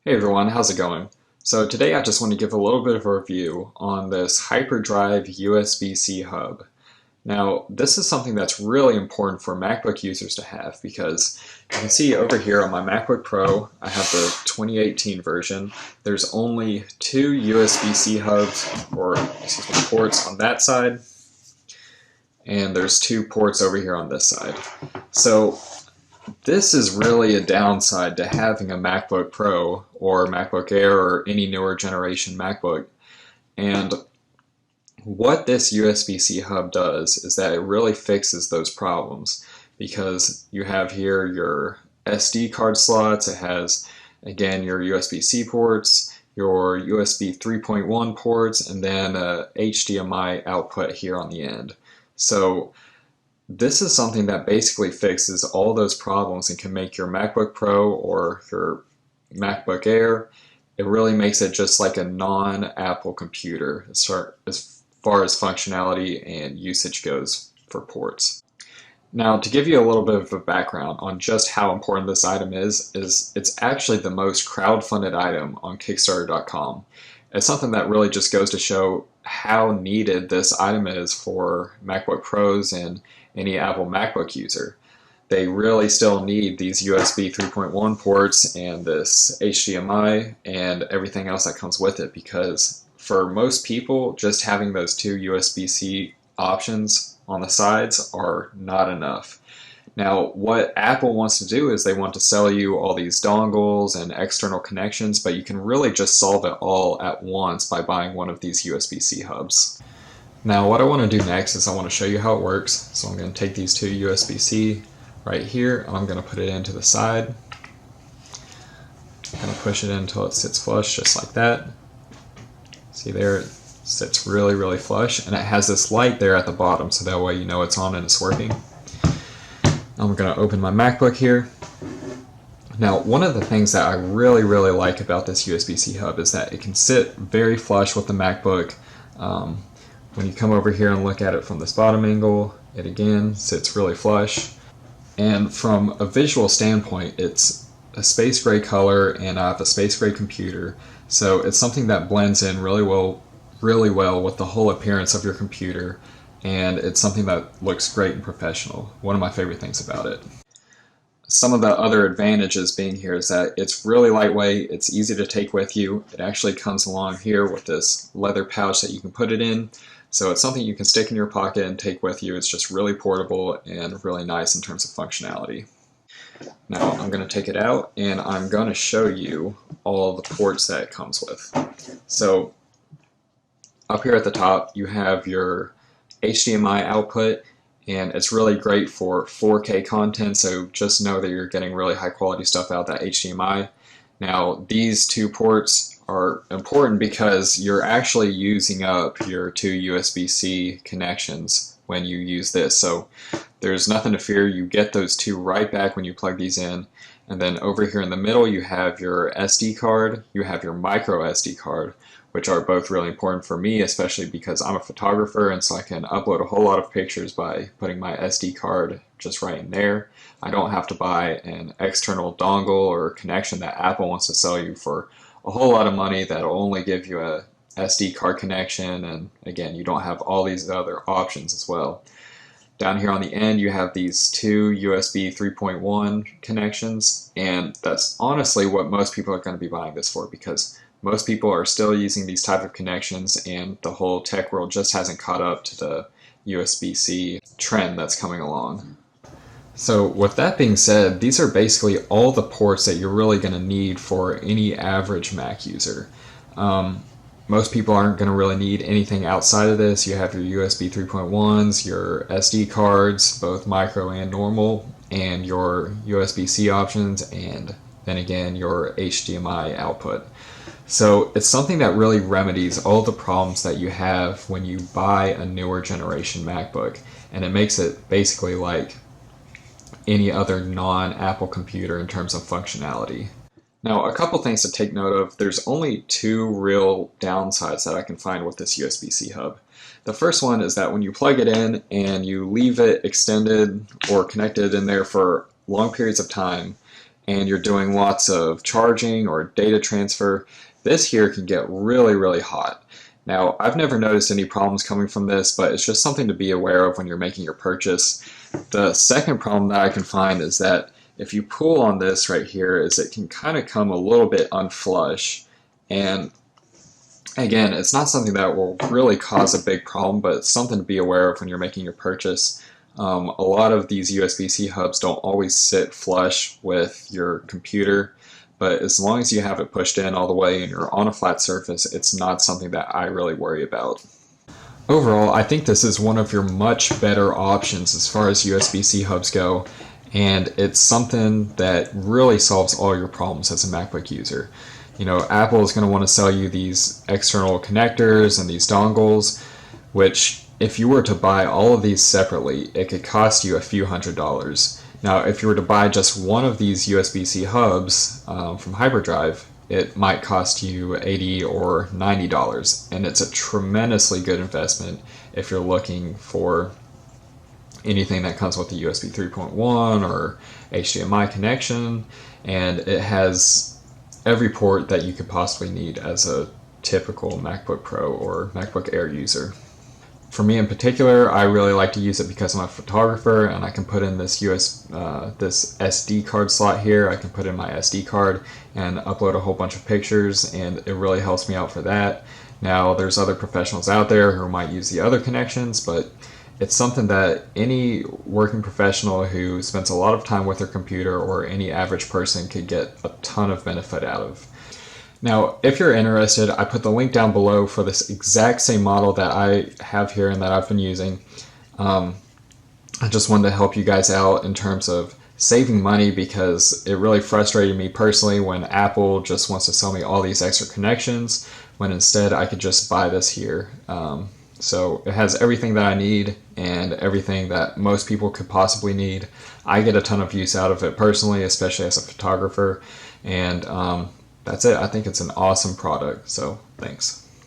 Hey everyone, how's it going? So today I just want to give a little bit of a review on this Hyperdrive USB C Hub. Now this is something that's really important for MacBook users to have because you can see over here on my MacBook Pro, I have the 2018 version. There's only two USB-C hubs, or excuse me, ports on that side, and there's two ports over here on this side. So this is really a downside to having a MacBook Pro or MacBook Air or any newer generation MacBook. And what this USB-C hub does is that it really fixes those problems, because you have here your SD card slots. It has, again, your USB-C ports, your USB 3.1 ports, and then a HDMI output here on the end. So this is something that basically fixes all those problems and can make your MacBook Pro or your MacBook Air, it really makes it just like a non-Apple computer as far as functionality and usage goes for ports. Now, to give you a little bit of a background on just how important this item is it's actually the most crowdfunded item on Kickstarter.com. It's something that really just goes to show how needed this item is for MacBook Pros and any Apple MacBook user. They really still need these USB 3.1 ports and this HDMI and everything else that comes with it, because for most people, just having those two USB-C options on the sides are not enough. Now, what Apple wants to do is they want to sell you all these dongles and external connections, but you can really just solve it all at once by buying one of these USB-C hubs. Now, what I want to do next is I want to show you how it works. So I'm going to take these two USB-C right here, and I'm going to put it into the side. I'm going to push it in until it sits flush, just like that. See there, it sits really, really flush, and it has this light there at the bottom, so that way you know it's on and it's working. I'm going to open my MacBook here. Now, one of the things that I really, really like about this USB-C hub is that it can sit very flush with the MacBook. When you come over here and look at it from this bottom angle, it again sits really flush. And from a visual standpoint, it's a space gray color, and I have a space gray computer, so it's something that blends in really well with the whole appearance of your computer, and it's something that looks great and professional. One of my favorite things about it. Some of the other advantages being here is that it's really lightweight, it's easy to take with you. It actually comes along here with this leather pouch that you can put it in. So it's something you can stick in your pocket and take with you. It's just really portable and really nice in terms of functionality. Now I'm going to take it out and I'm going to show you all the ports that it comes with. So up here at the top you have your HDMI output, and it's really great for 4K content, so just know that you're getting really high quality stuff out of that HDMI. Now these two ports are important because you're actually using up your two USB-C connections when you use this, so there's nothing to fear. You get those two right back when you plug these in. And then over here in the middle you have your SD card, you have your MicroSD card, which are both really important for me, especially because I'm a photographer, and so I can upload a whole lot of pictures by putting my SD card just right in there. I don't have to buy an external dongle or connection that Apple wants to sell you for a whole lot of money that'll only give you a SD card connection, and again, you don't have all these other options as well. Down here on the end you have these two USB 3.1 connections, and that's honestly what most people are going to be buying this for, because most people are still using these type of connections and the whole tech world just hasn't caught up to the USB-C trend that's coming along. So with that being said, these are basically all the ports that you're really going to need for any average Mac user. Most people aren't going to really need anything outside of this. You have your USB 3.1s, your SD cards, both micro and normal, and your USB-C options, and then again your HDMI output. So it's something that really remedies all the problems that you have when you buy a newer generation MacBook, and it makes it basically like any other non-Apple computer in terms of functionality. Now, a couple things to take note of. There's only two real downsides that I can find with this USB-C hub. The first one is that when you plug it in and you leave it extended or connected in there for long periods of time, and you're doing lots of charging or data transfer, this here can get really, really hot. Now, I've never noticed any problems coming from this, but it's just something to be aware of when you're making your purchase. The second problem that I can find is that if you pull on this right here, is it can kind of come a little bit unflush. And again, it's not something that will really cause a big problem, but it's something to be aware of when you're making your purchase. A lot of these USB-C hubs don't always sit flush with your computer, but as long as you have it pushed in all the way and you're on a flat surface, it's not something that I really worry about. Overall, I think this is one of your much better options as far as USB-C hubs go, and it's something that really solves all your problems as a MacBook user. You know, Apple is going to want to sell you these external connectors and these dongles, which if you were to buy all of these separately, it could cost you a few $100s. Now, if you were to buy just one of these USB-C hubs from Hyperdrive, it might cost you $80 or $90, and it's a tremendously good investment if you're looking for anything that comes with a USB 3.1 or HDMI connection, and it has every port that you could possibly need as a typical MacBook Pro or MacBook Air user. For me in particular, I really like to use it because I'm a photographer and I can put in this this SD card slot here. I can put in my SD card and upload a whole bunch of pictures, and it really helps me out for that. Now, there's other professionals out there who might use the other connections, but it's something that any working professional who spends a lot of time with their computer or any average person could get a ton of benefit out of. Now, if you're interested, I put the link down below for this exact same model that I have here and that I've been using. I just wanted to help you guys out in terms of saving money, because it really frustrated me personally when Apple just wants to sell me all these extra connections when instead I could just buy this here. So it has everything that I need and everything that most people could possibly need. I get a ton of use out of it personally, especially as a photographer, and that's it. I think it's an awesome product, so thanks.